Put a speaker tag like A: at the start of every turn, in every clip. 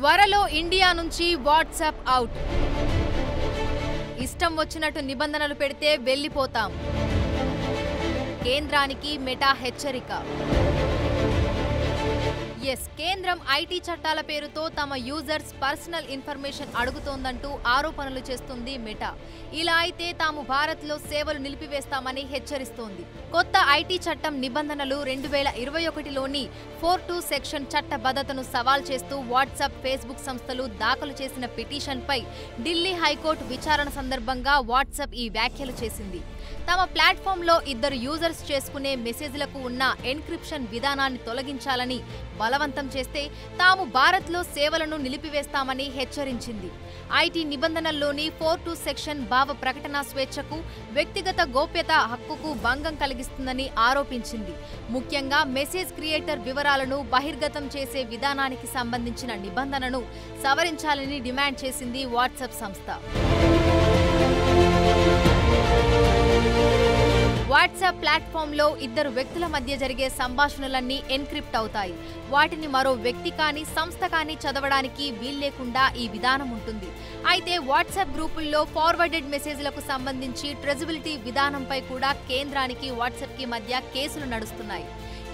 A: త్వరలో ఇండియా నుంచి WhatsApp out. ఇష్టం వచ్చినట్టు నిబంధనలు పెడితే వెళ్లిపోతాం. కేంద్రానికి మెటా హెచ్చరిక. కేంద్రం ఐటీ చట్టాల పేరుతో తమ యూజర్స్ పర్సనల్ ఇన్ఫర్మేషన్ అడుగుతోందంటూ ఆరోపణలు చేస్తుంది మెటా. ఇలా అయితే తాము భారత్లో సేవలు నిలిపివేస్తామని హెచ్చరిస్తోంది. కొత్త ఐటీ చట్టం నిబంధనలు 2021లోని 4(2) సెక్షన్ చట్టబద్ధతను సవాల్ చేస్తూ వాట్సాప్, ఫేస్బుక్ సంస్థలు దాఖలు చేసిన పిటిషన్పై ఢిల్లీ హైకోర్టు విచారణ సందర్భంగా వాట్సాప్ ఈ వ్యాఖ్యలు చేసింది. తమ ప్లాట్ఫామ్లో ఇద్దరు యూజర్స్ చేసుకునే మెసేజ్లకు ఉన్న ఎన్క్రిప్షన్ విధానాన్ని తొలగించాలని బలవంతం చేస్తే తాము భారత్లో సేవలను నిలిపివేస్తామని హెచ్చరించింది. ఐటీ నిబంధనల్లోని 4(2) సెక్షన్ భావ ప్రకటన స్వేచ్ఛకు, వ్యక్తిగత గోప్యత హక్కుకు భంగం కలిగిస్తుందని ఆరోపించింది. ముఖ్యంగా మెసేజ్ క్రియేటర్ వివరాలను బహిర్గతం చేసే విధానానికి సంబంధించిన నిబంధనను సవరించాలని డిమాండ్ చేసింది వాట్సాప్ సంస్థ. వాట్సాప్ ప్లాట్ఫామ్లో ఇద్దరు వ్యక్తుల మధ్య జరిగే సంభాషణలన్నీ ఎన్క్రిప్ట్ అవుతాయి. వాటిని మరో వ్యక్తి కానీ, సంస్థ కానీ చదవడానికి వీల్లేకుండా ఈ విధానం ఉంటుంది. అయితే వాట్సాప్ గ్రూపుల్లో ఫార్వర్డెడ్ మెసేజ్లకు సంబంధించి ట్రెజబిలిటీ విధానంపై కూడా కేంద్రానికి, వాట్సాప్కి మధ్య కేసులు నడుస్తున్నాయి.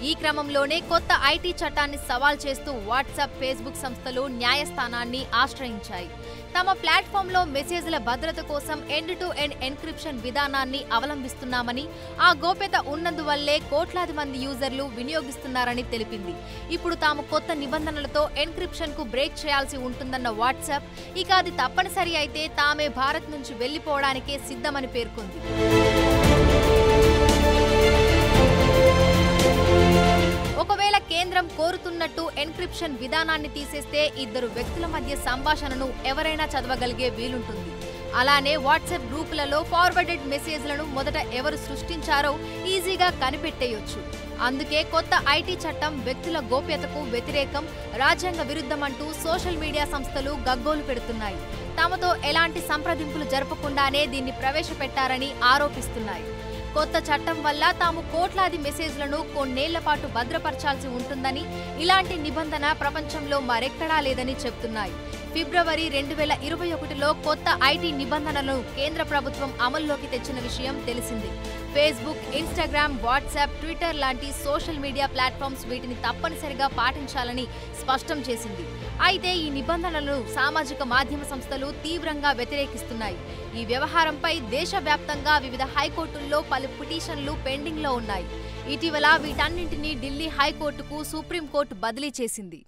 A: ఈ క్రమంలోనే కొత్త ఐటీ చట్టాన్ని సవాల్ చేస్తూ వాట్సాప్, ఫేస్బుక్ సంస్థలు న్యాయస్థానాన్ని ఆశ్రయించాయి. తమ ప్లాట్ఫామ్లో మెసేజ్ల భద్రత కోసం ఎండ్ టు ఎండ్ ఎన్క్రిప్షన్ విధానాన్ని అవలంబిస్తున్నామని, ఆ గోప్యత ఉన్నందువల్లే కోట్లాది మంది యూజర్లు వినియోగిస్తున్నారని తెలిపింది. ఇప్పుడు తాము కొత్త నిబంధనలతో ఎన్క్రిప్షన్ కు బ్రేక్ చేయాల్సి ఉంటుందన్న వాట్సాప్, ఇక అది తప్పనిసరి అయితే తామే భారత్ నుంచి వెళ్లిపోవడానికే సిద్ధమని పేర్కొంది. ఒకవేళ కేంద్రం కోరుతున్నట్టు ఎన్క్రిప్షన్ విధానాన్ని తీసేస్తే ఇద్దరు వ్యక్తుల మధ్య సంభాషణను ఎవరైనా చదవగలిగే వీలుంటుంది. అలానే వాట్సాప్ గ్రూపులలో ఫార్వర్డెడ్ మెసేజ్లను మొదట ఎవరు సృష్టించారో ఈజీగా కనిపెట్టేయొచ్చు. అందుకే కొత్త ఐటీ చట్టం వ్యక్తుల గోప్యతకు వ్యతిరేకం, రాజ్యాంగ విరుద్ధమంటూ సోషల్ మీడియా సంస్థలు గగ్గోలు పెడుతున్నాయి. తమతో ఎలాంటి సంప్రదింపులు జరపకుండానే దీన్ని ప్రవేశపెట్టారని ఆరోపిస్తున్నాయి. కొత్త చట్టం వల్ల తాము కోట్లాది మెసేజ్లను కొన్నేళ్ల పాటు భద్రపరచాల్సి ఉంటుందని, ఇలాంటి నిబంధన ప్రపంచంలో మరెక్కడా లేదని చెప్తున్నాయి. ఫిబ్రవరి 2021లో కొత్త ఐటీ నిబంధనలను కేంద్ర ప్రభుత్వం అమల్లోకి తెచ్చిన విషయం తెలిసింది. ఫేస్బుక్, ఇన్స్టాగ్రామ్, వాట్సాప్, ట్విట్టర్ లాంటి సోషల్ మీడియా ప్లాట్ఫామ్స్ వీటిని తప్పనిసరిగా పాటించాలని స్పష్టం చేసింది. అయితే ఈ నిబంధనలను సామాజిక మాధ్యమ సంస్థలు తీవ్రంగా వ్యతిరేకిస్తున్నాయి. ఈ వ్యవహారంపై దేశవ్యాప్తంగా వివిధ హైకోర్టుల్లో పలు పిటిషన్లు పెండింగ్లో ఉన్నాయి. ఇటీవల వీటన్నింటినీ ఢిల్లీ హైకోర్టుకు సుప్రీంకోర్టు బదిలీ చేసింది.